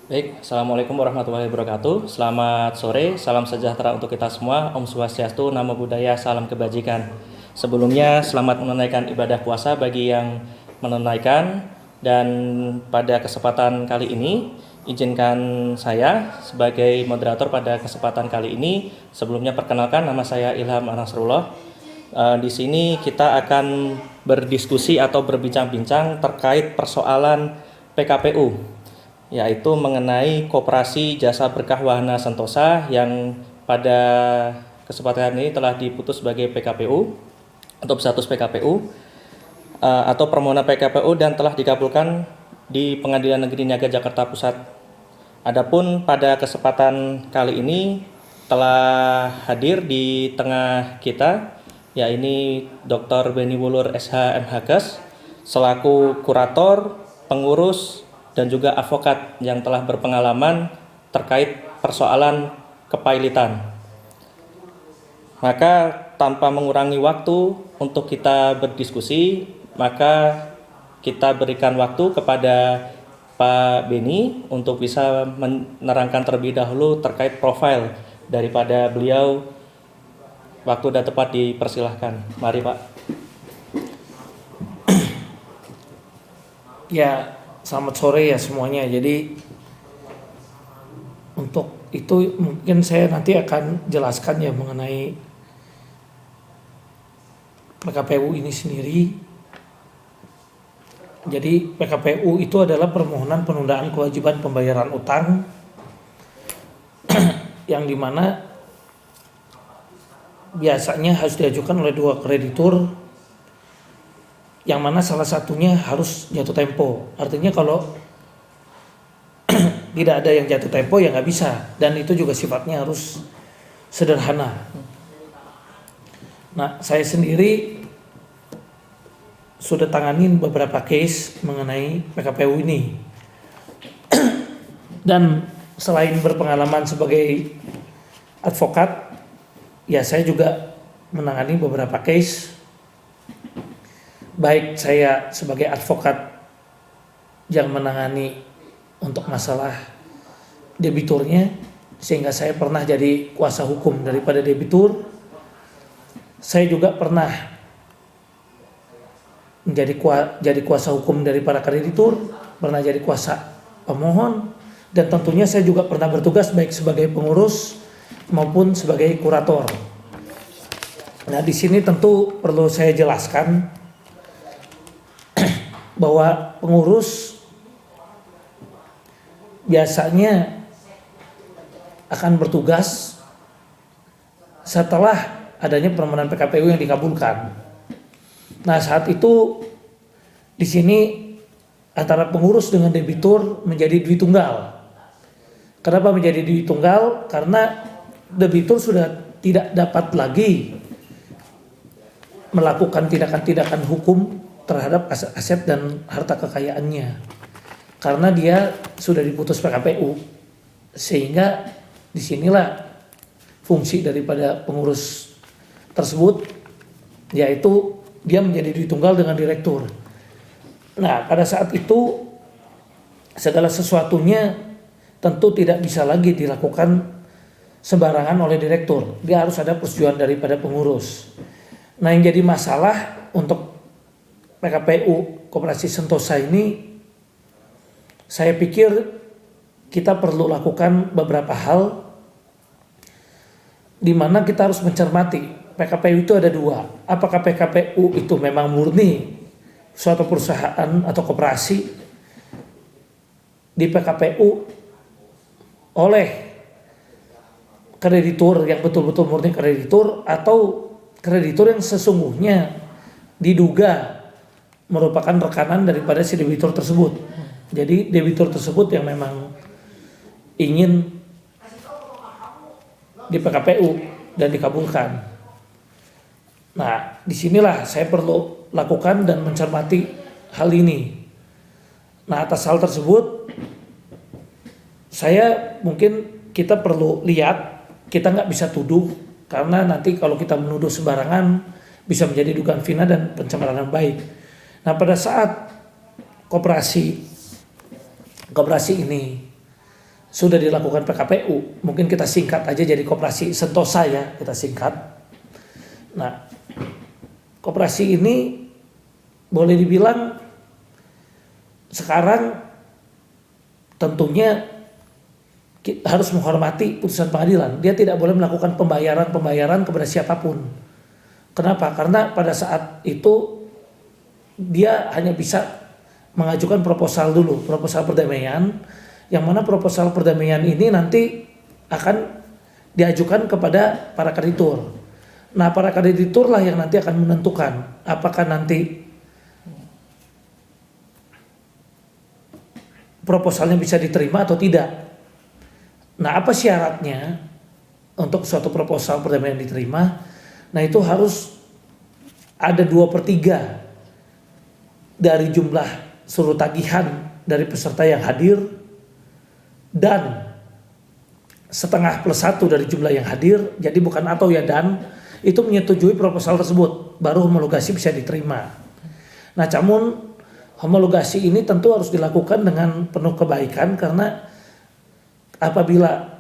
Baik, Assalamualaikum warahmatullahi wabarakatuh. Selamat sore, salam sejahtera untuk kita semua. Om Swastiastu, Namo Buddhaya, salam kebajikan. Sebelumnya, selamat menunaikan ibadah puasa bagi yang menunaikan. Dan pada kesempatan kali ini, izinkan saya sebagai moderator pada kesempatan kali ini. Sebelumnya perkenalkan, nama saya Ilham Nasrullah. Di sini kita akan berdiskusi atau berbincang-bincang terkait persoalan PKPU, yaitu mengenai Koperasi Jasa Berkah Wahana Sentosa yang pada kesempatan ini telah diputus sebagai PKPU atau status PKPU atau permohonan PKPU dan telah dikabulkan di Pengadilan Negeri Niaga Jakarta Pusat. Adapun pada kesempatan kali ini telah hadir di tengah kita, yaitu Dr. Beni Wulur SH MHKes selaku kurator, pengurus, dan juga advokat yang telah berpengalaman terkait persoalan kepailitan. Maka tanpa mengurangi waktu untuk kita berdiskusi, maka kita berikan waktu kepada Pak Beni untuk bisa menerangkan terlebih dahulu terkait profil daripada beliau. Waktu sudah tepat, dipersilahkan. Mari Pak. Ya, selamat sore ya semuanya. Jadi untuk itu mungkin saya nanti akan jelaskan ya mengenai PKPU ini sendiri. Jadi PKPU itu adalah permohonan penundaan kewajiban pembayaran utang yang dimana biasanya harus diajukan oleh dua kreditur, yang mana salah satunya harus jatuh tempo. Artinya kalau tidak ada yang jatuh tempo ya nggak bisa, dan itu juga sifatnya harus sederhana. Nah, saya sendiri sudah tanganin beberapa case mengenai PKPU ini. Dan selain berpengalaman sebagai advokat, ya saya juga menangani beberapa case. Baik saya sebagai advokat yang menangani untuk masalah debiturnya, sehingga saya pernah jadi kuasa hukum daripada debitur. Saya juga pernah jadi kuasa hukum dari para kreditur, pernah jadi kuasa pemohon, dan tentunya saya juga pernah bertugas baik sebagai pengurus maupun sebagai kurator. Nah, di sini tentu perlu saya jelaskan bahwa pengurus biasanya akan bertugas setelah adanya permohonan PKPU yang dikabulkan. Nah, saat itu di sini antara pengurus dengan debitur menjadi dui tunggal. Kenapa menjadi dui tunggal? Karena debitur sudah tidak dapat lagi melakukan tindakan-tindakan hukum terhadap aset dan harta kekayaannya, karena dia sudah diputus PKPU. Sehingga disinilah fungsi daripada pengurus tersebut, yaitu dia menjadi dui tunggal dengan direktur. Nah, pada saat itu segala sesuatunya tentu tidak bisa lagi dilakukan sembarangan oleh direktur. Dia harus ada persetujuan daripada pengurus. Nah, yang jadi masalah untuk PKPU Koperasi Sentosa ini, saya pikir kita perlu lakukan beberapa hal, di mana kita harus mencermati PKPU itu ada dua. Apakah PKPU itu memang murni suatu perusahaan atau koperasi di PKPU oleh kreditur yang betul-betul murni kreditur, atau kreditur yang sesungguhnya diduga merupakan rekanan daripada si debitur tersebut. Jadi debitur tersebut yang memang ingin di PKPU dan dikabulkan. Nah, disinilah saya perlu lakukan dan mencermati hal ini. Nah, atas hal tersebut saya mungkin kita perlu lihat, kita nggak bisa tuduh, karena nanti kalau kita menuduh sembarangan bisa menjadi dugaan fitnah dan pencemaran baik. Nah, pada saat koperasi ini sudah dilakukan PKPU. Mungkin kita singkat aja jadi Koperasi Sentosa ya, kita singkat. Nah, koperasi ini boleh dibilang sekarang tentunya harus menghormati putusan pengadilan. Dia tidak boleh melakukan pembayaran kepada siapapun. Kenapa? Karena pada saat itu dia hanya bisa mengajukan proposal dulu, proposal perdamaian, yang mana proposal perdamaian ini nanti akan diajukan kepada para kreditur. Nah, para kreditur lah yang nanti akan menentukan apakah nanti proposalnya bisa diterima atau tidak. Nah, apa syaratnya untuk suatu proposal perdamaian diterima? Nah, itu harus ada 2/3 dari jumlah seluruh tagihan dari peserta yang hadir dan 1/2+1 dari jumlah yang hadir. Jadi bukan atau ya dan, itu menyetujui proposal tersebut, baru homologasi bisa diterima. Nah, namun homologasi ini tentu harus dilakukan dengan penuh kebaikan, karena apabila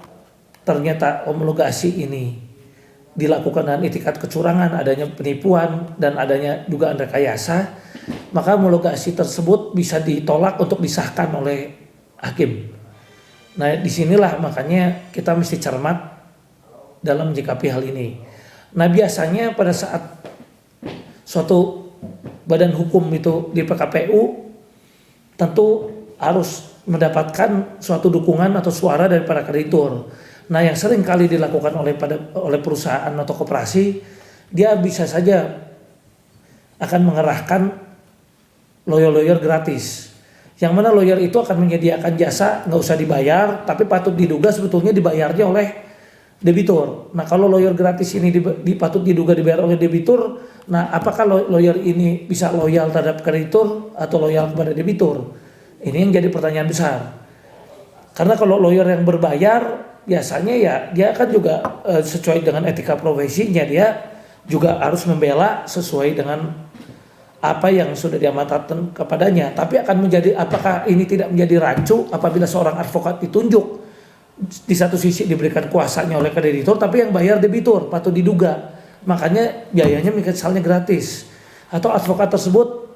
ternyata homologasi ini dilakukan dengan itikat kecurangan, adanya penipuan dan adanya dugaan rekayasa, maka homologasi tersebut bisa ditolak untuk disahkan oleh hakim. Nah, disinilah makanya kita mesti cermat dalam menyikapi hal ini. Nah, biasanya pada saat suatu badan hukum itu di PKPU tentu harus mendapatkan suatu dukungan atau suara dari para kreditur. Nah, yang sering kali dilakukan oleh perusahaan atau koperasi, dia bisa saja akan mengerahkan lawyer gratis. Yang mana lawyer itu akan menyediakan jasa nggak usah dibayar, tapi patut diduga sebetulnya dibayarnya oleh debitur. Nah, kalau lawyer gratis ini patut diduga dibayar oleh debitur, nah apakah lawyer ini bisa loyal terhadap kreditur atau loyal kepada debitur? Ini yang jadi pertanyaan besar. Karena kalau lawyer yang berbayar, biasanya ya dia akan juga sesuai dengan etika profesinya, dia juga harus membela sesuai dengan apa yang sudah diamanatkan kepadanya. Tapi apakah ini tidak menjadi rancu apabila seorang advokat ditunjuk, di satu sisi diberikan kuasanya oleh kreditur, tapi yang bayar debitur, patut diduga. Makanya biayanya misalnya gratis. Atau advokat tersebut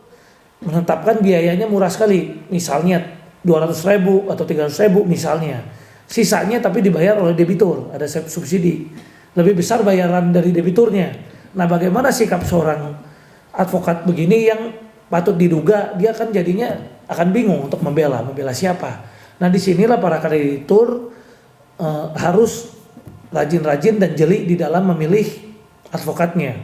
menetapkan biayanya murah sekali, misalnya 200.000 atau 300.000 misalnya. Sisanya tapi dibayar oleh debitur, ada subsidi. Lebih besar bayaran dari debiturnya. Nah, bagaimana sikap seorang advokat begini yang patut diduga dia kan jadinya akan bingung untuk membela siapa. Nah, disinilah para kreditur harus rajin-rajin dan jeli di dalam memilih advokatnya.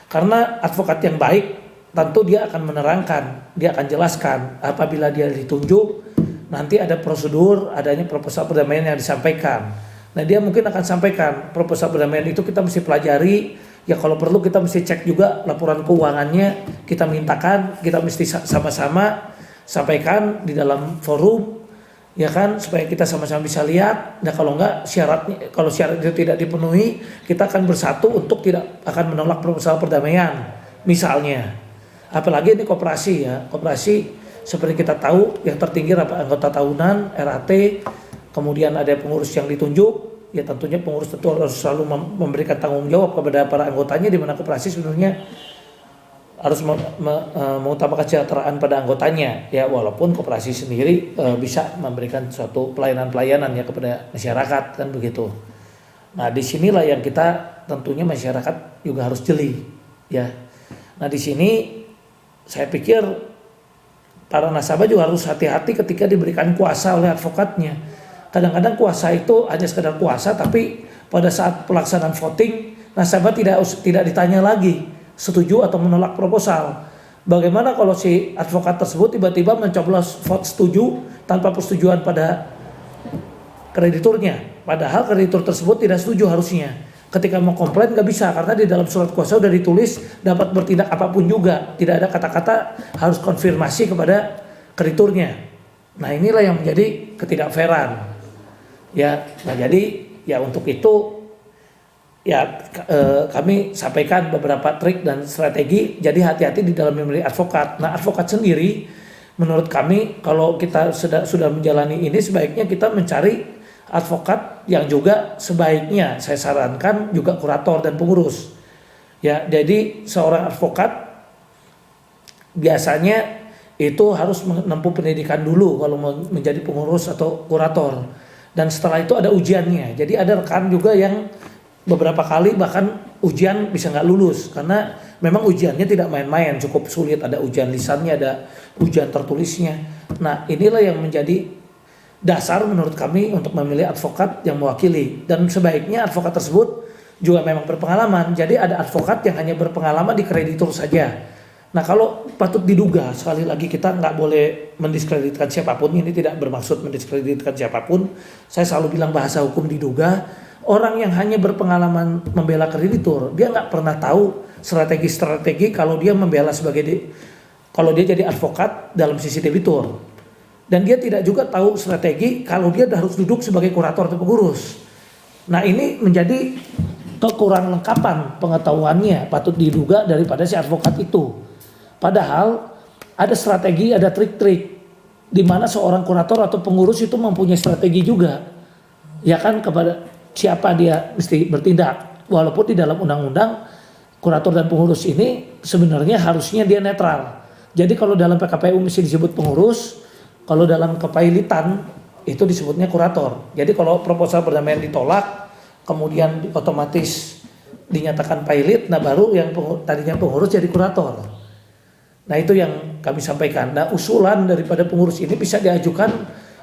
Karena advokat yang baik tentu dia akan menerangkan, dia akan jelaskan apabila dia ditunjuk nanti ada prosedur, adanya proposal perdamaian yang disampaikan. Nah, dia mungkin akan sampaikan proposal perdamaian itu kita mesti pelajari. Ya, kalau perlu kita mesti cek juga laporan keuangannya, kita mintakan, kita mesti sama-sama sampaikan di dalam forum, ya kan, supaya kita sama-sama bisa lihat. Nah, kalau enggak kalau syarat itu tidak dipenuhi, kita akan bersatu untuk tidak akan menolak proposal perdamaian, misalnya. Apalagi ini koperasi ya, koperasi seperti kita tahu yang tertinggi anggota tahunan, RAT, kemudian ada pengurus yang ditunjuk. Ya, tentunya pengurus tentu harus selalu memberikan tanggung jawab kepada para anggotanya, di mana koperasi sebenarnya harus mengutamakan kesejahteraan pada anggotanya. Ya, walaupun koperasi sendiri bisa memberikan suatu pelayanan ya kepada masyarakat, kan begitu. Nah, disinilah yang kita tentunya masyarakat juga harus jeli ya. Nah, di sini saya pikir para nasabah juga harus hati-hati ketika diberikan kuasa oleh advokatnya. Kadang-kadang kuasa itu hanya sekedar kuasa, tapi pada saat pelaksanaan voting, nasabah tidak ditanya lagi setuju atau menolak proposal. Bagaimana kalau si advokat tersebut tiba-tiba mencoblos vote setuju tanpa persetujuan pada krediturnya, padahal kreditur tersebut tidak setuju harusnya. Ketika mau komplain nggak bisa, karena di dalam surat kuasa sudah ditulis dapat bertindak apapun juga, tidak ada kata-kata harus konfirmasi kepada krediturnya. Nah, inilah yang menjadi ketidakfairan. Ya, nah jadi ya untuk itu ya kami sampaikan beberapa trik dan strategi. Jadi hati-hati di dalam memilih advokat. Nah, advokat sendiri menurut kami kalau kita sudah menjalani ini sebaiknya kita mencari advokat yang juga sebaiknya saya sarankan juga kurator dan pengurus. Ya, jadi seorang advokat biasanya itu harus menempuh pendidikan dulu kalau mau menjadi pengurus atau kurator. Dan setelah itu ada ujiannya. Jadi ada rekan juga yang beberapa kali bahkan ujian bisa nggak lulus karena memang ujiannya tidak main-main, cukup sulit. Ada ujian lisannya, ada ujian tertulisnya. Nah, inilah yang menjadi dasar menurut kami untuk memilih advokat yang mewakili. Dan sebaiknya advokat tersebut juga memang berpengalaman. Jadi ada advokat yang hanya berpengalaman di kreditur saja. Nah, kalau patut diduga, sekali lagi kita nggak boleh mendiskreditkan siapapun, ini tidak bermaksud mendiskreditkan siapapun. Saya selalu bilang bahasa hukum diduga, orang yang hanya berpengalaman membela kreditur, dia nggak pernah tahu strategi-strategi kalau dia membela kalau dia jadi advokat dalam sisi debitur. Dan dia tidak juga tahu strategi kalau dia harus duduk sebagai kurator atau pengurus. Nah, ini menjadi kekurang lengkapan pengetahuannya patut diduga daripada si advokat itu. Padahal ada strategi, ada trik-trik di mana seorang kurator atau pengurus itu mempunyai strategi juga. Ya kan, kepada siapa dia mesti bertindak. Walaupun di dalam undang-undang kurator dan pengurus ini sebenarnya harusnya dia netral. Jadi kalau dalam PKPU mesti disebut pengurus, kalau dalam kepailitan itu disebutnya kurator. Jadi kalau proposal perdamaian ditolak, kemudian otomatis dinyatakan pailit, nah baru yang tadinya pengurus jadi kurator. Nah, itu yang kami sampaikan. Nah, usulan daripada pengurus ini bisa diajukan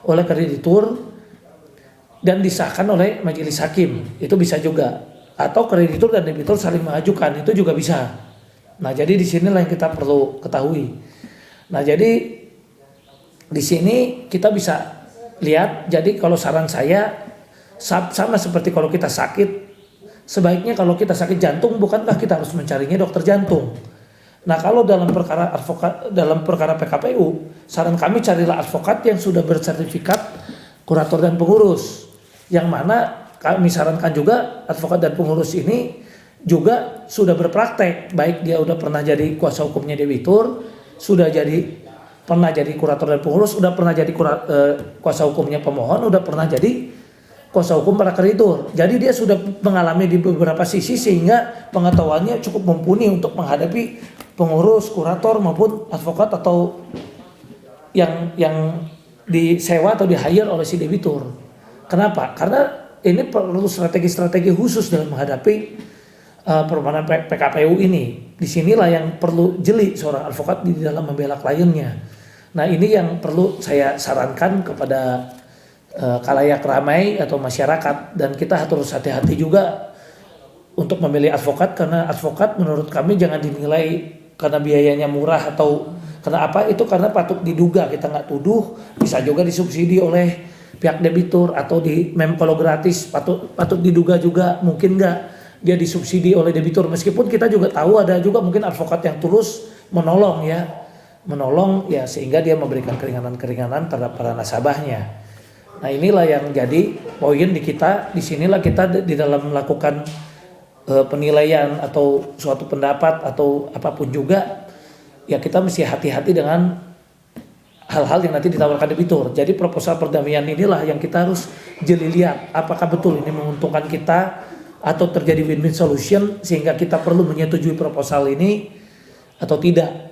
oleh kreditur dan disahkan oleh majelis hakim. Itu bisa juga. Atau kreditur dan debitur saling mengajukan, itu juga bisa. Nah, jadi di sinilah yang kita perlu ketahui. Nah, jadi di sini kita bisa lihat, jadi kalau saran saya sama seperti kalau kita sakit, sebaiknya kalau kita sakit jantung bukankah kita harus mencarinya dokter jantung. Nah, kalau dalam perkara PKPU, saran kami carilah advokat yang sudah bersertifikat kurator dan pengurus. Yang mana kami sarankan juga advokat dan pengurus ini juga sudah berpraktek, baik dia udah pernah jadi kuasa hukumnya debitur, pernah jadi kurator dan pengurus, udah pernah jadi kuasa hukumnya pemohon, udah pernah jadi kuasa hukum para kreditur. Jadi dia sudah mengalami di beberapa sisi sehingga pengetahuannya cukup mumpuni untuk menghadapi pengurus, kurator maupun advokat atau yang disewa atau di-hire oleh si debitur. Kenapa? Karena ini perlu strategi-strategi khusus dalam menghadapi permohonan PKPU ini. Disinilah yang perlu jeli seorang advokat di dalam membela kliennya. Nah, ini yang perlu saya sarankan kepada khalayak ramai atau masyarakat, dan kita harus hati-hati juga untuk memilih advokat, karena advokat menurut kami jangan dinilai karena biayanya murah atau karena apa, itu karena patut diduga, kita nggak tuduh, bisa juga disubsidi oleh pihak debitur atau kalau gratis patut diduga juga mungkin nggak dia disubsidi oleh debitur, meskipun kita juga tahu ada juga mungkin advokat yang tulus menolong ya sehingga dia memberikan keringanan-keringanan terhadap para nasabahnya. Nah, inilah yang jadi poin di kita. Di sinilah kita di dalam melakukan penilaian atau suatu pendapat atau apapun juga, ya kita mesti hati-hati dengan hal-hal yang nanti ditawarkan debitur. Jadi proposal perdamaian inilah yang kita harus jeli lihat apakah betul ini menguntungkan kita atau terjadi win-win solution sehingga kita perlu menyetujui proposal ini atau tidak.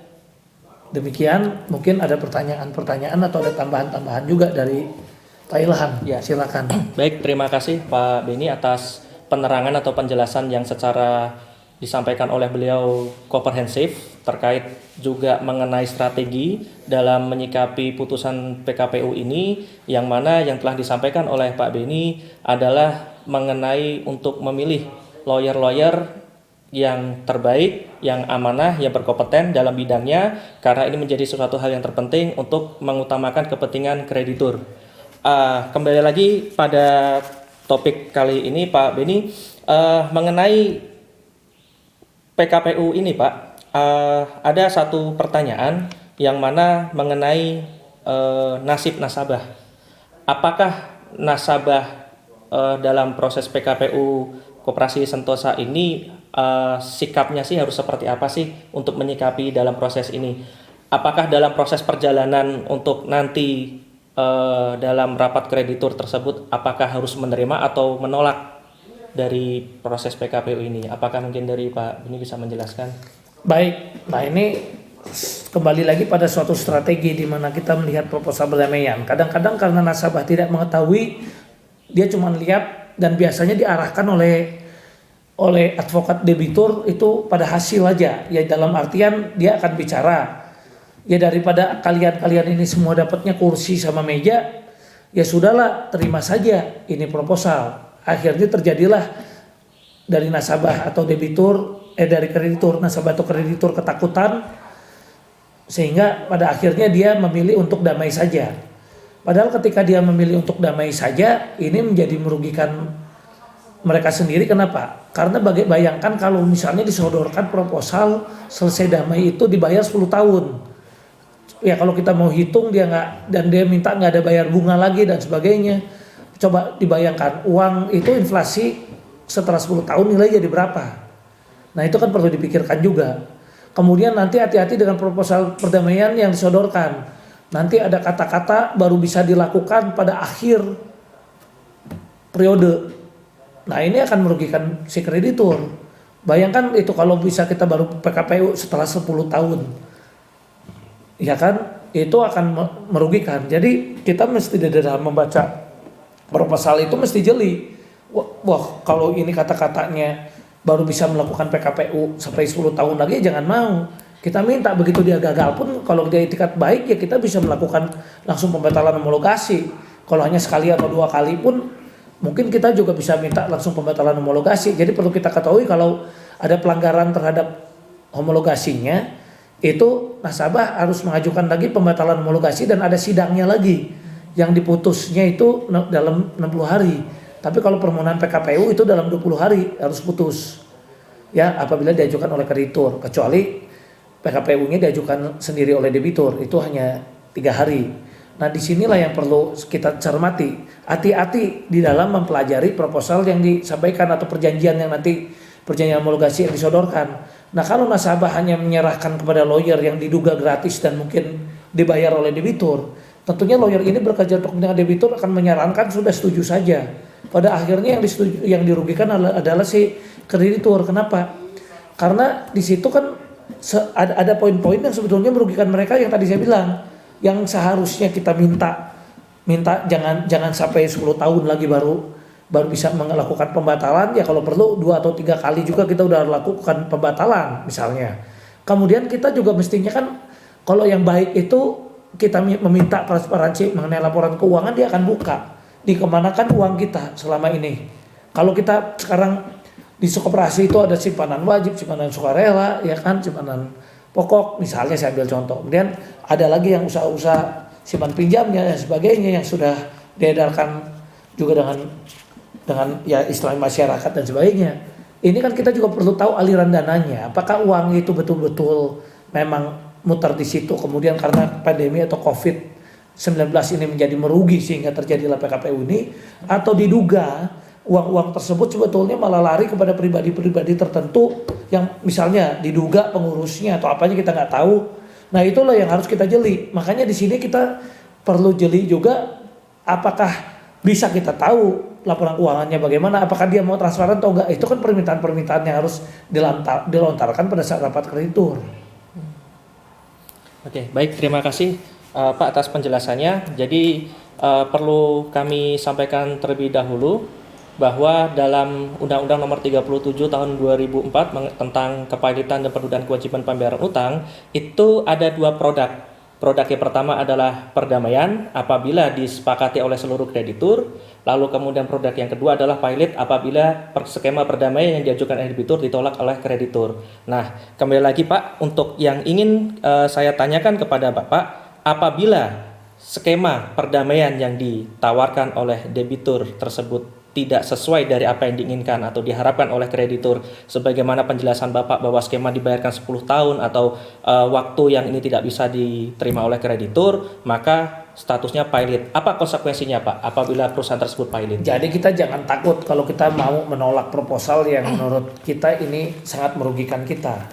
Demikian, mungkin ada pertanyaan-pertanyaan atau ada tambahan-tambahan juga dari Pak Ilham. Ya, silakan. Baik, terima kasih Pak Beni atas penerangan atau penjelasan yang secara disampaikan oleh beliau komprehensif terkait juga mengenai strategi dalam menyikapi putusan PKPU ini, yang mana yang telah disampaikan oleh Pak Beni adalah mengenai untuk memilih lawyer-lawyer yang terbaik, yang amanah, yang berkompeten dalam bidangnya, karena ini menjadi sesuatu hal yang terpenting untuk mengutamakan kepentingan kreditur. Kembali lagi pada topik kali ini Pak Beni, mengenai PKPU ini Pak, ada satu pertanyaan yang mana mengenai nasib nasabah. Apakah nasabah dalam proses PKPU Koperasi Sentosa ini sikapnya sih harus seperti apa sih untuk menyikapi dalam proses ini? apakah dalam proses perjalanan untuk nanti dalam rapat kreditur tersebut apakah harus menerima atau menolak dari proses PKPU ini? Apakah mungkin dari Pak Beni bisa menjelaskan? Baik, nah ini kembali lagi pada suatu strategi di mana kita melihat proposal perdamaian. Kadang-kadang karena nasabah tidak mengetahui, dia cuma lihat dan biasanya diarahkan oleh advokat debitur itu pada hasil aja. Ya dalam artian dia akan bicara. Ya daripada kalian ini semua dapatnya kursi sama meja, ya sudahlah terima saja ini proposal. Akhirnya terjadilah dari nasabah atau debitur, dari kreditur, nasabah atau kreditur ketakutan, sehingga pada akhirnya dia memilih untuk damai saja. Padahal ketika dia memilih untuk damai saja, ini menjadi merugikan mereka sendiri. Kenapa? Karena bayangkan kalau misalnya disodorkan proposal selesai damai itu dibayar 10 tahun. Ya kalau kita mau hitung dia nggak, dan dia minta nggak ada bayar bunga lagi dan sebagainya. Coba dibayangkan uang itu inflasi setelah 10 tahun nilai jadi berapa. Nah itu kan perlu dipikirkan juga. Kemudian nanti hati-hati dengan proposal perdamaian yang disodorkan. Nanti ada kata-kata baru bisa dilakukan pada akhir periode. Nah ini akan merugikan si kreditur. Bayangkan itu kalau bisa kita baru PKPU setelah 10 tahun. Ya kan, itu akan merugikan. Jadi kita mesti dalam membaca proposal itu mesti jeli. Wah kalau ini kata-katanya baru bisa melakukan PKPU sampai 10 tahun lagi, jangan mau. Kita minta begitu dia gagal pun, kalau dia itikat baik ya kita bisa melakukan langsung pembatalan homologasi. Kalau hanya sekali atau 2 kali pun mungkin kita juga bisa minta langsung pembatalan homologasi. Jadi perlu kita ketahui kalau ada pelanggaran terhadap homologasinya, itu nasabah harus mengajukan lagi pembatalan homologasi dan ada sidangnya lagi. Yang diputusnya itu dalam 60 hari. Tapi kalau permohonan PKPU itu dalam 20 hari harus putus. Ya, apabila diajukan oleh kreditur, kecuali PKPU-nya diajukan sendiri oleh debitur, itu hanya 3 hari. Nah, disinilah yang perlu kita cermati. Hati-hati di dalam mempelajari proposal yang disampaikan atau perjanjian yang nanti perjanjian homologasi yang disodorkan. Nah, kalau nasabah hanya menyerahkan kepada lawyer yang diduga gratis dan mungkin dibayar oleh debitur, tentunya lawyer ini bekerja untuk kepentingan debitur akan menyarankan sudah setuju saja. Pada akhirnya yang dirugikan adalah si kreditur. Kenapa? Karena di situ kan ada poin-poin yang sebetulnya merugikan mereka yang tadi saya bilang. Yang seharusnya kita minta jangan sampai 10 tahun lagi baru bisa melakukan pembatalan. Ya kalau perlu 2 atau 3 kali juga kita udah lakukan pembatalan misalnya. Kemudian kita juga mestinya kan kalau yang baik itu kita meminta transparansi mengenai laporan keuangan, dia akan buka dikemanakan uang kita selama ini. Kalau kita sekarang di koperasi itu ada simpanan wajib, simpanan sukarela, ya kan, simpanan pokok misalnya saya ambil contoh. Kemudian ada lagi yang usaha-usaha simpan pinjamnya dan sebagainya yang sudah diedarkan juga dengan ya istilah masyarakat dan sebagainya. Ini kan kita juga perlu tahu aliran dananya. Apakah uang itu betul-betul memang muter di situ, kemudian karena pandemi atau COVID-19 ini menjadi merugi sehingga terjadilah PKPU ini, atau diduga uang-uang tersebut sebetulnya malah lari kepada pribadi-pribadi tertentu yang misalnya diduga pengurusnya atau apanya kita nggak tahu. Nah itulah yang harus kita jeli. Makanya di sini kita perlu jeli juga apakah bisa kita tahu laporan keuangannya bagaimana, apakah dia mau transparan atau enggak. Itu kan permintaan-permintaan yang harus dilontarkan pada saat rapat kreditur. Oke, baik, terima kasih Pak atas penjelasannya. Jadi perlu kami sampaikan terlebih dahulu bahwa dalam Undang-Undang Nomor 37 Tahun 2004 tentang kepailitan dan penundaan kewajiban pembayaran utang, itu ada 2 produk. Produk yang pertama adalah perdamaian apabila disepakati oleh seluruh kreditur. Lalu kemudian produk yang kedua adalah pilot apabila skema perdamaian yang diajukan oleh debitur ditolak oleh kreditur. Nah, kembali lagi Pak, untuk yang ingin saya tanyakan kepada Bapak, apabila skema perdamaian yang ditawarkan oleh debitur tersebut tidak sesuai dari apa yang diinginkan atau diharapkan oleh kreditur, sebagaimana penjelasan Bapak bahwa skema dibayarkan 10 tahun atau waktu yang ini tidak bisa diterima oleh kreditur, maka statusnya pilot. Apa konsekuensinya Pak apabila perusahaan tersebut pilot? Jadi kita jangan takut kalau kita mau menolak proposal yang menurut kita ini sangat merugikan kita.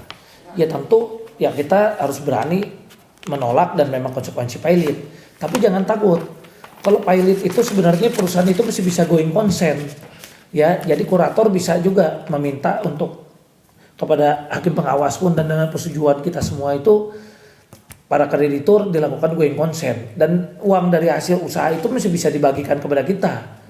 Ya tentu ya kita harus berani menolak dan memang konsekuensi pilot. Tapi jangan takut. Kalau pilot itu sebenarnya perusahaan itu masih bisa going concern. Ya, jadi kurator bisa juga meminta untuk kepada hakim pengawas pun dan dengan persetujuan kita semua itu para kreditur dilakukan going concern dan uang dari hasil usaha itu masih bisa dibagikan kepada kita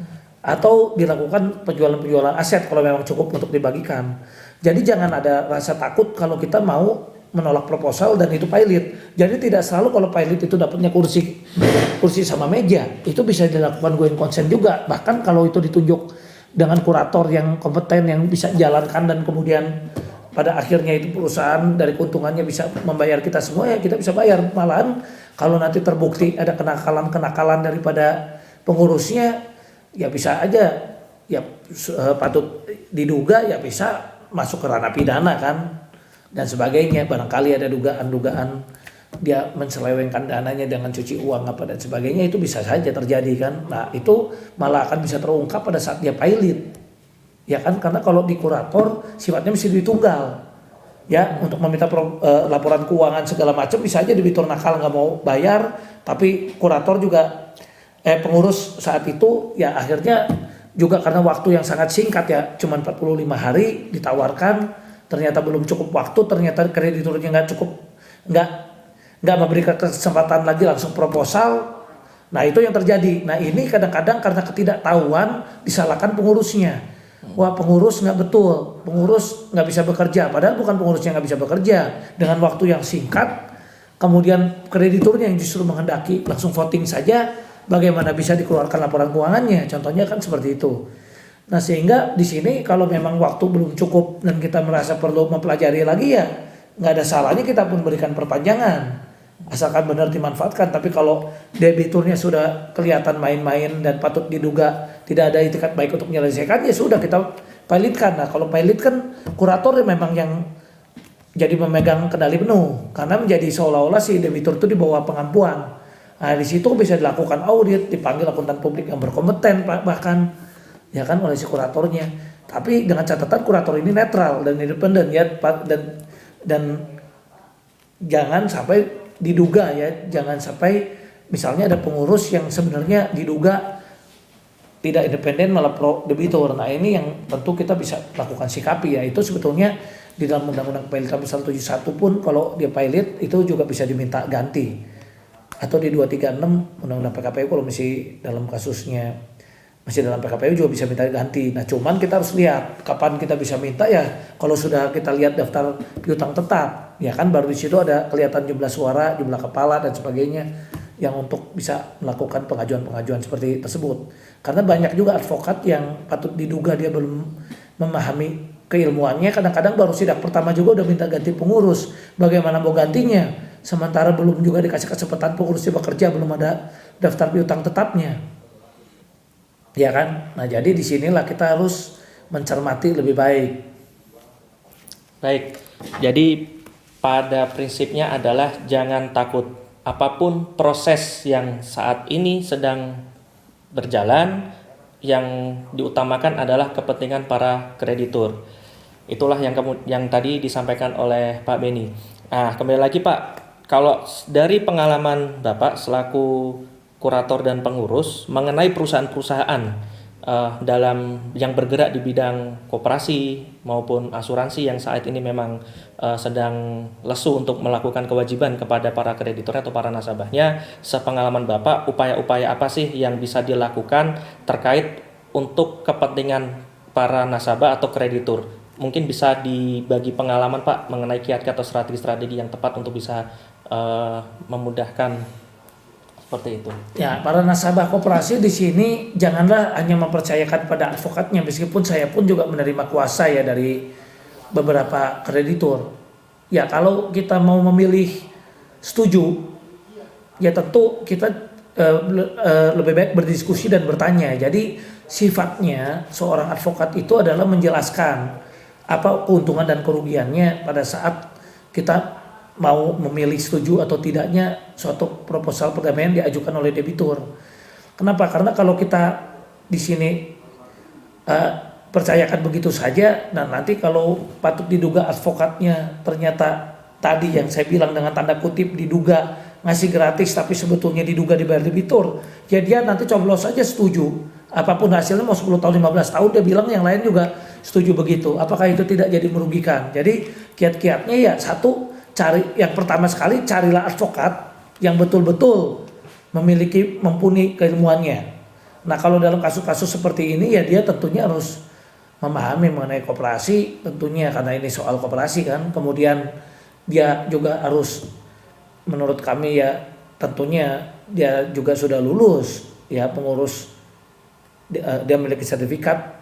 atau dilakukan penjualan-penjualan aset kalau memang cukup untuk dibagikan. Jadi jangan ada rasa takut kalau kita mau menolak proposal dan itu pilot. Jadi tidak selalu kalau pilot itu dapatnya kursi sama meja, itu bisa dilakukan going concern juga. Bahkan kalau itu ditunjuk dengan kurator yang kompeten yang bisa jalankan dan kemudian pada akhirnya itu perusahaan dari keuntungannya bisa membayar kita semua, ya kita bisa bayar. Malahan kalau nanti terbukti ada kenakalan-kenakalan daripada pengurusnya, ya bisa aja ya patut diduga ya bisa masuk ke ranah pidana kan dan sebagainya. Barangkali ada dugaan-dugaan dia menselewengkan dananya dengan cuci uang apa dan sebagainya, itu bisa saja terjadi kan. Nah itu malah akan bisa terungkap pada saat dia pilot. Ya kan, karena kalau di kurator sifatnya mesti ditunggal ya untuk meminta laporan keuangan segala macam, bisa aja debitur nakal nggak mau bayar, tapi kurator juga pengurus saat itu ya akhirnya juga karena waktu yang sangat singkat ya cuma 45 hari ditawarkan, ternyata belum cukup waktu, ternyata krediturnya nggak memberikan kesempatan lagi langsung proposal. Nah itu yang terjadi. Nah ini kadang-kadang karena ketidaktahuan disalahkan pengurusnya. Wah pengurus nggak betul, pengurus nggak bisa bekerja, padahal bukan pengurusnya nggak bisa bekerja, dengan waktu yang singkat, kemudian krediturnya yang justru menghendaki langsung voting saja, bagaimana bisa dikeluarkan laporan keuangannya, contohnya kan seperti itu. Nah sehingga di sini kalau memang waktu belum cukup dan kita merasa perlu mempelajari lagi ya nggak ada salahnya kita pun berikan perpanjangan. Asalkan benar dimanfaatkan. Tapi kalau debiturnya sudah kelihatan main-main dan patut diduga tidak ada itikat baik untuk menyelesaikan, ya sudah kita pilotkan. Nah kalau pilot kan kurator memang yang jadi memegang kendali penuh, karena menjadi seolah-olah si debitur itu di bawah pengampuan. Nah di situ bisa dilakukan audit, dipanggil akuntan publik yang berkompeten bahkan ya kan oleh si kuratornya. Tapi dengan catatan kurator ini netral dan independen ya, dan jangan sampai diduga ya, jangan sampai misalnya ada pengurus yang sebenarnya diduga tidak independen malah pro debitur. Nah ini yang tentu kita bisa lakukan sikapi ya, itu sebetulnya di dalam undang-undang PLK pasal 71 pun kalau dia pilot itu juga bisa diminta ganti, atau di 236 undang-undang PKPU kalau masih dalam kasusnya masih dalam PKPU juga bisa minta ganti. Nah cuman kita harus lihat kapan kita bisa minta ya, kalau sudah kita lihat daftar piutang tetap ya kan, baru di situ ada kelihatan jumlah suara, jumlah kepala dan sebagainya yang untuk bisa melakukan pengajuan-pengajuan seperti tersebut. Karena banyak juga advokat yang patut diduga dia belum memahami keilmuannya, kadang-kadang baru sidak pertama juga udah minta ganti pengurus. Bagaimana mau gantinya sementara belum juga dikasih kesempatan pengurusnya bekerja, belum ada daftar piutang tetapnya. Ya kan? Nah jadi disinilah kita harus mencermati lebih baik. Baik, jadi pada prinsipnya adalah jangan takut. Apapun proses yang saat ini sedang berjalan, yang diutamakan adalah kepentingan para kreditur. Itulah yang tadi disampaikan oleh Pak Beni. Nah, kembali lagi Pak, kalau dari pengalaman Bapak selaku kurator dan pengurus mengenai perusahaan-perusahaan dalam yang bergerak di bidang koperasi maupun asuransi yang saat ini memang sedang lesu untuk melakukan kewajiban kepada para kreditur atau para nasabahnya, sepengalaman Bapak, upaya-upaya apa sih yang bisa dilakukan terkait untuk kepentingan para nasabah atau kreditur? Mungkin bisa dibagi pengalaman Pak mengenai kiat-kiat atau strategi-strategi yang tepat untuk bisa memudahkan seperti itu. Ya, para nasabah koperasi di sini janganlah hanya mempercayakan pada advokatnya, meskipun saya pun juga menerima kuasa ya dari beberapa kreditur. Ya, kalau kita mau memilih setuju, ya tentu kita lebih baik berdiskusi dan bertanya. Jadi sifatnya seorang advokat itu adalah menjelaskan apa keuntungan dan kerugiannya pada saat kita mau memilih setuju atau tidaknya suatu proposal perdamaian diajukan oleh debitur. Kenapa? Karena kalau kita di sini percayakan begitu saja, nah nanti kalau patut diduga advokatnya ternyata tadi yang saya bilang dengan tanda kutip diduga ngasih gratis tapi sebetulnya diduga dibayar debitur, ya dia nanti coblos saja setuju. Apapun hasilnya mau 10 tahun 15 tahun dia bilang yang lain juga setuju begitu. Apakah itu tidak jadi merugikan? Jadi kiat-kiatnya ya satu, cari yang pertama sekali carilah advokat yang betul-betul mumpuni keilmuannya. Nah kalau dalam kasus-kasus seperti ini ya dia tentunya harus memahami mengenai koperasi tentunya karena ini soal koperasi kan. Kemudian dia juga harus menurut kami ya tentunya dia juga sudah lulus ya pengurus, dia memiliki sertifikat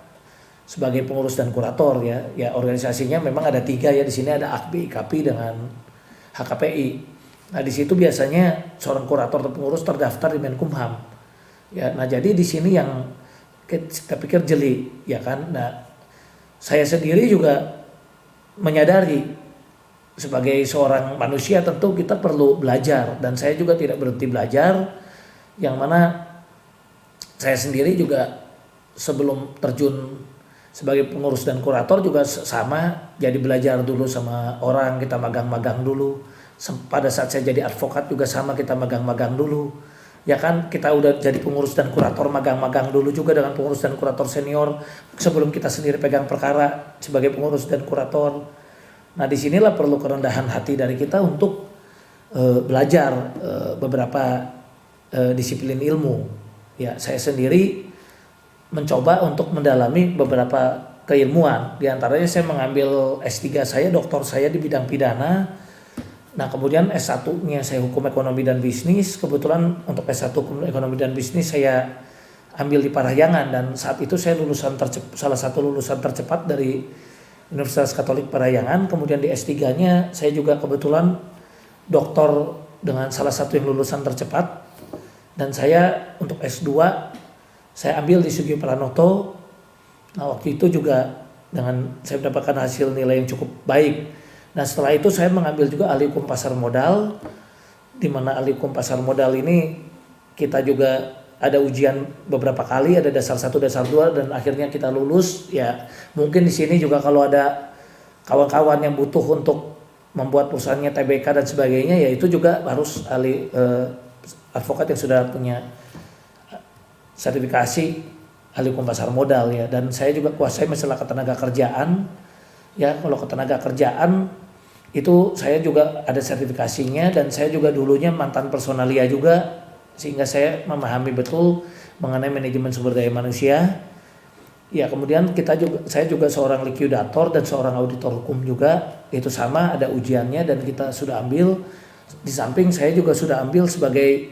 sebagai pengurus dan kurator ya organisasinya memang ada 3 ya di sini ada AKBI, IKAPI dengan HKPI. Nah di situ biasanya seorang kurator atau pengurus terdaftar di Menkumham ya. Nah jadi di sini yang kita pikir jeli ya kan. Nah saya sendiri juga menyadari sebagai seorang manusia tentu kita perlu belajar dan saya juga tidak berhenti belajar, yang mana saya sendiri juga sebelum terjun sebagai pengurus dan kurator juga sama, jadi belajar dulu sama orang, kita magang-magang dulu. Pada saat saya jadi advokat juga sama, kita magang-magang dulu. Ya kan kita udah jadi pengurus dan kurator magang-magang dulu juga dengan pengurus dan kurator senior sebelum kita sendiri pegang perkara sebagai pengurus dan kurator. Nah disinilah perlu kerendahan hati dari kita untuk belajar beberapa disiplin ilmu. Ya saya sendiri mencoba untuk mendalami beberapa keilmuan. Di antaranya saya mengambil S3 saya, doktor saya di bidang pidana. Nah kemudian S1-nya saya hukum ekonomi dan bisnis. Kebetulan untuk S1 hukum ekonomi dan bisnis saya ambil di Parahyangan dan saat itu saya salah satu lulusan tercepat dari Universitas Katolik Parahyangan. Kemudian di S3-nya saya juga kebetulan doktor dengan salah satu yang lulusan tercepat. Dan saya untuk S2 saya ambil di Sugio Pranoto. Nah waktu itu juga dengan saya mendapatkan hasil nilai yang cukup baik. Nah setelah itu saya mengambil juga ahli hukum pasar modal, di mana ahli hukum pasar modal ini kita juga ada ujian beberapa kali, ada dasar 1, dasar 2 dan akhirnya kita lulus. Ya mungkin di sini juga kalau ada kawan-kawan yang butuh untuk membuat perusahaannya TBK dan sebagainya, ya itu juga harus ahli advokat yang sudah punya sertifikasi ahli hukum pasar modal ya. Dan saya juga kuasai masalah ketenaga kerjaan. Ya kalau ketenaga kerjaan itu saya juga ada sertifikasinya dan saya juga dulunya mantan personalia juga sehingga saya memahami betul mengenai manajemen sumber daya manusia. Ya kemudian saya juga seorang likuidator dan seorang auditor hukum juga, itu sama ada ujiannya dan kita sudah ambil. Di samping saya juga sudah ambil sebagai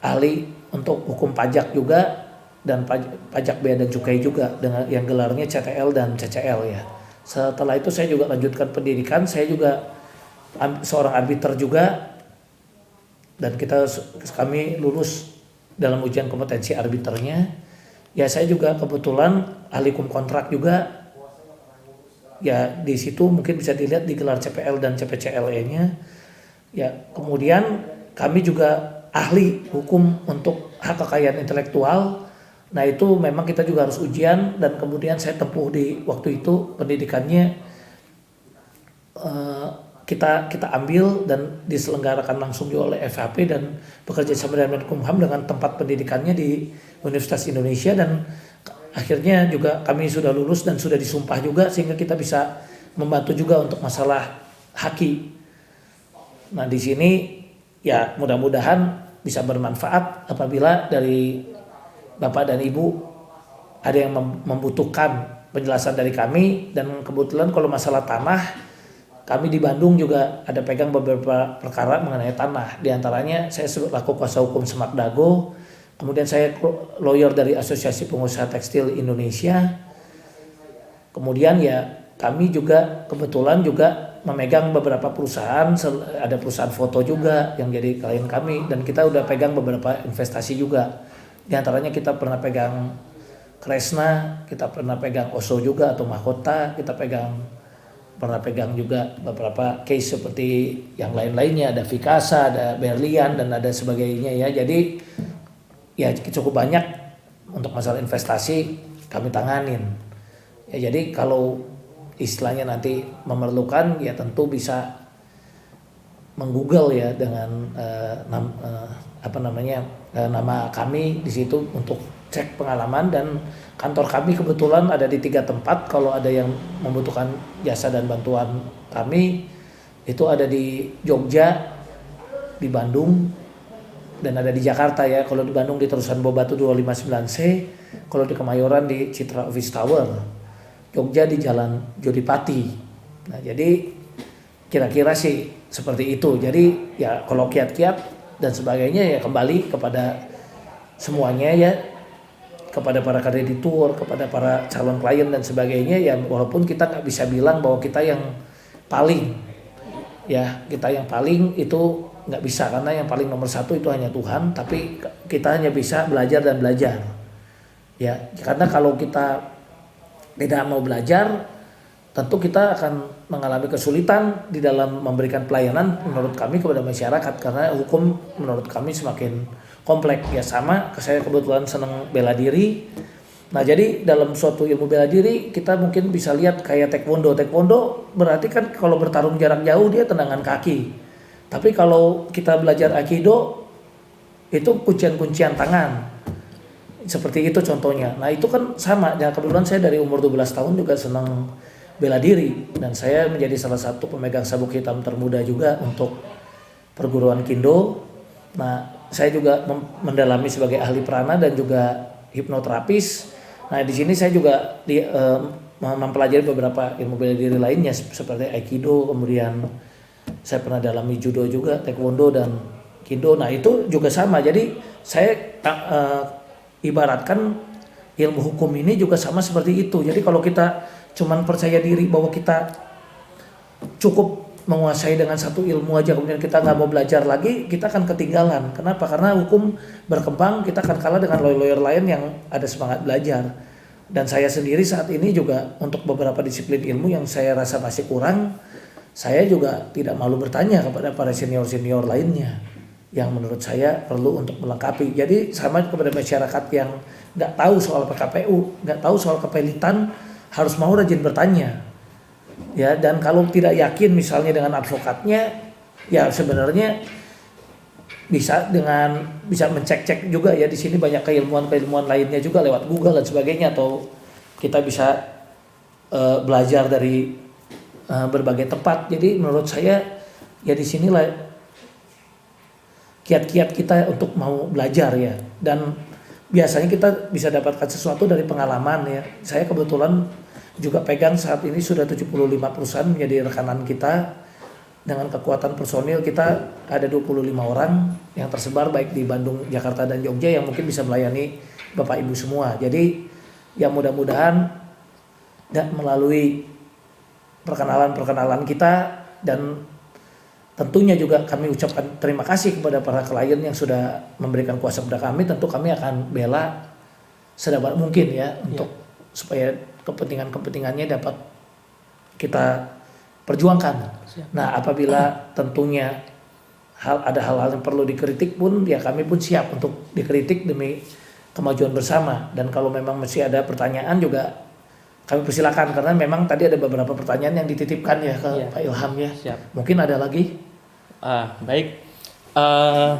ahli untuk hukum pajak juga dan pajak bea dan cukai juga dengan yang gelarnya CTL dan CCL ya. Setelah itu saya juga lanjutkan pendidikan, saya juga seorang arbiter juga dan kami lulus dalam ujian kompetensi arbiternya. Ya saya juga kebetulan ahli hukum kontrak juga. Ya di situ mungkin bisa dilihat di gelar CPL dan CPCLE-nya. Ya kemudian kami juga ahli hukum untuk hak kekayaan intelektual. Nah itu memang kita juga harus ujian dan kemudian saya tempuh di waktu itu pendidikannya kita ambil dan diselenggarakan langsung juga oleh FHP dan bekerja sama dengan Menkumham dengan tempat pendidikannya di Universitas Indonesia dan akhirnya juga kami sudah lulus dan sudah disumpah juga sehingga kita bisa membantu juga untuk masalah haki. Nah di sini ya mudah-mudahan bisa bermanfaat apabila dari Bapak dan Ibu ada yang membutuhkan penjelasan dari kami. Dan kebetulan kalau masalah tanah, kami di Bandung juga ada pegang beberapa perkara mengenai tanah. Di antaranya saya selaku kuasa hukum Semak Dago, kemudian saya lawyer dari Asosiasi Pengusaha Tekstil Indonesia. Kemudian ya kami juga kebetulan juga memegang beberapa perusahaan, ada perusahaan foto juga yang jadi klien kami dan kita udah pegang beberapa investasi juga. Di antaranya kita pernah pegang Kresna, kita pernah pegang Oso juga atau Mahkota, kita pernah pegang juga beberapa case seperti yang lain-lainnya, ada Vikasa, ada Berlian dan ada sebagainya ya. Jadi ya cukup banyak untuk masalah investasi kami tanganin. Ya jadi kalau istilahnya nanti memerlukan ya tentu bisa menggoogle ya dengan nama kami di situ untuk cek pengalaman, dan kantor kami kebetulan ada di 3 tempat. Kalau ada yang membutuhkan jasa dan bantuan kami, itu ada di Jogja, di Bandung, dan ada di Jakarta ya. Kalau di Bandung di Terusan Bobatu 259C, kalau di Kemayoran di Citra Office Tower, Jogja di Jalan Jodipati. Nah jadi kira-kira sih seperti itu. Jadi ya kalau kiat-kiat dan sebagainya ya kembali kepada semuanya ya, kepada para kreditur, kepada para calon klien dan sebagainya ya. Walaupun kita nggak bisa bilang bahwa kita yang paling ya, kita yang paling itu nggak bisa, karena yang paling nomor satu itu hanya Tuhan. Tapi kita hanya bisa belajar dan belajar ya, karena kalau kita tidak mau belajar, tentu kita akan mengalami kesulitan di dalam memberikan pelayanan menurut kami kepada masyarakat, karena hukum menurut kami semakin kompleks ya. Sama, saya kebetulan senang bela diri. Nah jadi dalam suatu ilmu bela diri kita mungkin bisa lihat kayak taekwondo. Taekwondo berarti kan kalau bertarung jarak jauh dia tendangan kaki. Tapi kalau kita belajar aikido itu kuncian-kuncian tangan. Seperti itu contohnya. Nah itu kan sama. Ya kebetulan saya dari umur 12 tahun juga senang bela diri, dan saya menjadi salah satu pemegang sabuk hitam termuda juga untuk perguruan Kindo. Nah saya juga mendalami sebagai ahli prana dan juga hipnoterapis. Nah di sini saya juga mempelajari beberapa ilmu bela diri lainnya seperti aikido, kemudian saya pernah dalami judo juga, taekwondo dan kindo. Nah itu juga sama. Jadi saya ibaratkan ilmu hukum ini juga sama seperti itu. Jadi kalau kita cuman percaya diri bahwa kita cukup menguasai dengan satu ilmu aja, kemudian kita nggak mau belajar lagi, kita akan ketinggalan. Kenapa? Karena hukum berkembang, kita akan kalah dengan lawyer-lawyer lain yang ada semangat belajar. Dan saya sendiri saat ini juga untuk beberapa disiplin ilmu yang saya rasa masih kurang, saya juga tidak malu bertanya kepada para senior-senior lainnya yang menurut saya perlu untuk melengkapi. Jadi sama kepada masyarakat yang nggak tahu soal PKPU, nggak tahu soal kepelitan, harus mau rajin bertanya. Ya, dan kalau tidak yakin misalnya dengan advokatnya, ya sebenarnya bisa mencek-cek juga ya, di sini banyak keilmuan lainnya juga lewat Google dan sebagainya, atau kita bisa belajar dari berbagai tempat. Jadi menurut saya ya di sinilah kiat-kiat kita untuk mau belajar ya, dan biasanya kita bisa dapatkan sesuatu dari pengalaman ya. Saya kebetulan juga pegang saat ini sudah 75 perusahaan menjadi rekanan kita. Dengan kekuatan personil kita ada 25 orang yang tersebar baik di Bandung, Jakarta dan Jogja, yang mungkin bisa melayani Bapak Ibu semua. Jadi ya mudah-mudahan melalui perkenalan kita, dan tentunya juga kami ucapkan terima kasih kepada para klien yang sudah memberikan kuasa kepada kami. Tentu kami akan bela sedapat mungkin ya, untuk supaya kepentingannya dapat kita perjuangkan. Nah apabila tentunya ada hal-hal yang perlu dikritik pun ya kami pun siap untuk dikritik demi kemajuan bersama. Dan kalau memang masih ada pertanyaan juga kami persilakan, karena memang tadi ada beberapa pertanyaan yang dititipkan ya ke Pak Ilham ya. Siap. Mungkin ada lagi? Baik.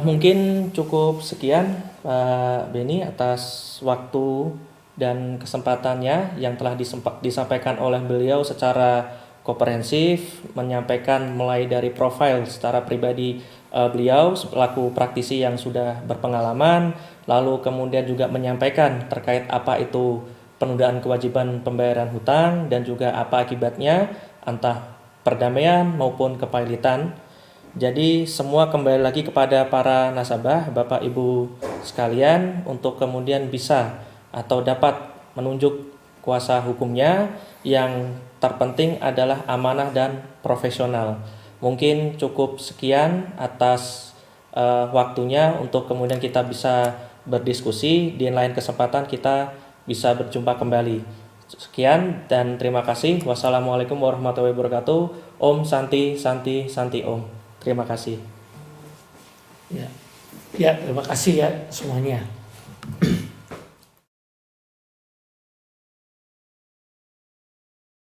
Mungkin cukup sekian Pak Beni atas waktu dan kesempatannya yang telah disampaikan oleh beliau secara komprehensif, menyampaikan mulai dari profil secara pribadi beliau selaku praktisi yang sudah berpengalaman, lalu kemudian juga menyampaikan terkait apa itu penundaan kewajiban pembayaran hutang dan juga apa akibatnya, entah perdamaian maupun kepahilitan. Jadi semua kembali lagi kepada para nasabah, Bapak Ibu sekalian, untuk kemudian bisa atau dapat menunjuk kuasa hukumnya. Yang terpenting adalah amanah dan profesional. Mungkin cukup sekian atas waktunya, untuk kemudian kita bisa berdiskusi. Di lain kesempatan kita bisa berjumpa kembali. Sekian dan terima kasih. Wassalamualaikum warahmatullahi wabarakatuh. Om Santi Santi Santi Om. Terima kasih. Ya, terima kasih ya semuanya.